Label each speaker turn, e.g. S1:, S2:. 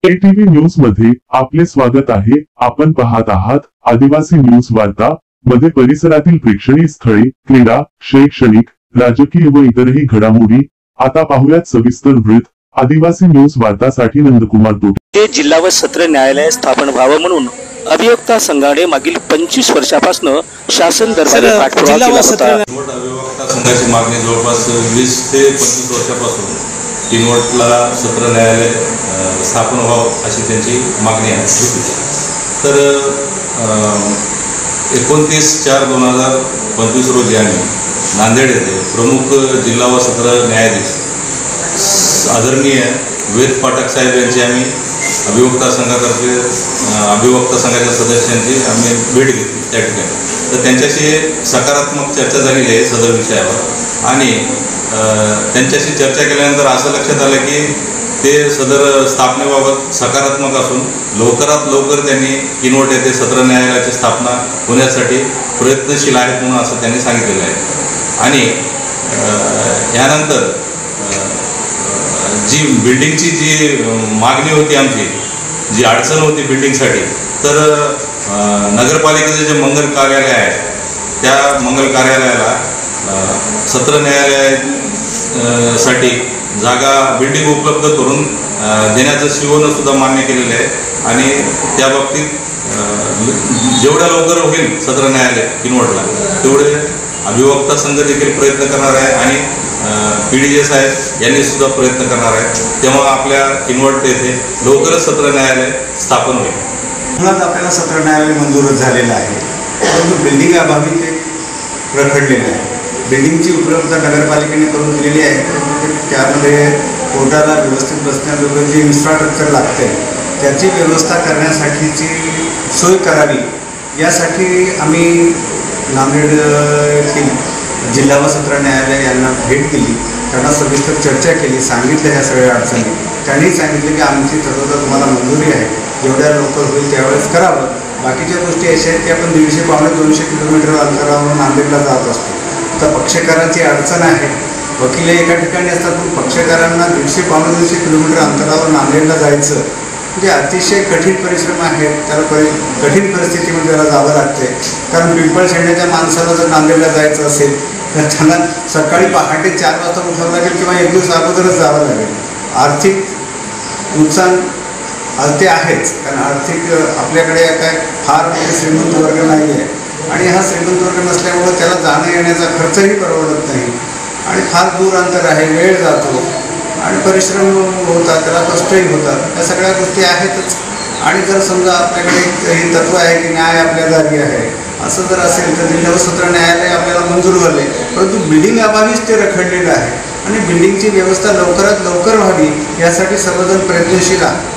S1: ATV news मध्ये आपले स्वागत आहे। आपण पाहत आहात आदिवासी न्यूज वार्ता मध्ये परिसरातील प्रेक्षणीय स्थळे, क्रीडा, शैक्षणिक, राजकीय व इतरही घडामोडी। आता पाहूयात सविस्तर वृत्त। आदिवासी न्यूज वार्तासाठी नंदकुमार तोटे।
S2: जिल्हा व सत्र न्यायालय स्थापन व्हावं म्हणून अभियोक्ता संघाने मागील 25 वर्षापासून शासन दरबारी पाठपुरावा केला होता।
S3: अभियोक्ता संघाची मागणी जवळपास 20 ते 25 वर्षापासून किनवटला सत्र न्यायालय स्थापन व्हावं अशी त्यांची मागणी आहे। तर 29/4/2025 रोजी आम्ही नांदेड येथे प्रमुख जिल्हा व सत्र न्यायाधीश आदरणीय वेद पाठक साहेब यांची आम्ही अभियोक्ता संघाच्या सदस्यांची आम्ही भेट घेतली त्या ठिकाणी। तर त्यांच्याशी सकारात्मक चर्चा झालेली आहे सदर विषयावर आणि त्यांच्याशी चर्चा केल्यानंतर असं लक्षात आलं की ते सदर स्थापनेबाबत सकारात्मक असून लवकरात लवकर त्यांनी किनवट येथे सत्र न्यायालयाची स्थापना होण्यासाठी प्रयत्नशील आहेत म्हणून असं त्यांनी सांगितलेलं आहे। आणि यानंतर जी बिल्डिंगची जी मागणी होती आमची, जी अडचण होती बिल्डिंगसाठी, तर नगरपालिकेचं जे मंगल कार्यालय आहे त्या मंगल कार्यालयाला सत्र न्यायालयासाठी जागा बिल्डिंग उपलब्ध करून देण्याचं शिवोनं सुद्धा मान्य केलेलं आहे। आणि त्या बाबतीत जेवढ्या लवकर होईल सत्र न्यायालय किनवटला तेवढे अभियोक्ता संघ देखील प्रयत्न करणार आहे आणि PDJ साहेब यांनी सुद्धा प्रयत्न करणार आहे। तेव्हा आपल्या किनवट येथे लवकरच सत्र न्यायालय स्थापन होईल।
S4: मुळात आपल्याला सत्र न्यायालय मंजूर झालेलं आहे, परंतु बिल्डिंग अभावी ते रखडलेलं आहे। बिल्डिंगची उपलब्धता नगरपालिकेने करून दिलेली आहे, परंतु त्यामध्ये कोर्टाला व्यवस्थित बसण्याजोगं जे इन्फ्रास्ट्रक्चर लागते त्याची व्यवस्था करण्यासाठीची सोय करावी यासाठी आम्ही नांदेड येथील जिल्हा व सत्र न्यायालय यांना भेट दिली, त्यांना सविस्तर चर्चा केली, सांगितलं ह्या सगळ्या अडचणी। त्यांनी सांगितलं की आमची तसं तुम्हाला मंजुरी आहे, जेवढ्या लवकर होईल त्यावेळेस करावं। बाकीच्या गोष्टी अशा आहेत की आपण 150-200 किलोमीटर अंतरावरून नांदेडला जात असतो, तर पक्षकारांची अडचण आहे। वकील एका ठिकाणी असतात, पण पक्षकारांना 150-200 किलोमीटर अंतरावर नांदेडला जायचं म्हणजे अतिशय कठीण परिश्रम आहे। त्याला कठीण परिस्थितीमध्ये त्याला जावं लागते, कारण पिंपळ शेंड्याच्या माणसाला जर नांदेडला जायचं असेल तर त्यांना सकाळी पहाटे 4 वाजता उठावं लागेल किंवा 1 दिवस अगोदरच जावं लागेल। आर्थिक नुकसान ते आहेच, कारण आर्थिक आपल्याकडे काय फार श्रीमंत वर्ग नाही आहे आणि हा श्रीमंत वर्ग नसल्यामुळं त्याला जाणं येण्याचा खर्चही परवडत नाही आणि फार दूर अंतर आहे, वेळ जातो आणि परिश्रम होतात, त्याला कष्टही होतात, या सगळ्या गोष्टी आहेतच। आणि जर समजा आपल्याकडे हे तत्व आहे की न्याय आपल्या जागी आहे असं जर असेल तर जिल्हा व सत्र न्यायालय आपल्याला मंजूर झाले, परंतु बिल्डिंग अभावीच ते रखडलेलं आहे आणि बिल्डिंगची व्यवस्था लवकरात लवकर व्हावी यासाठी सर्वजण प्रयत्नशील आहे।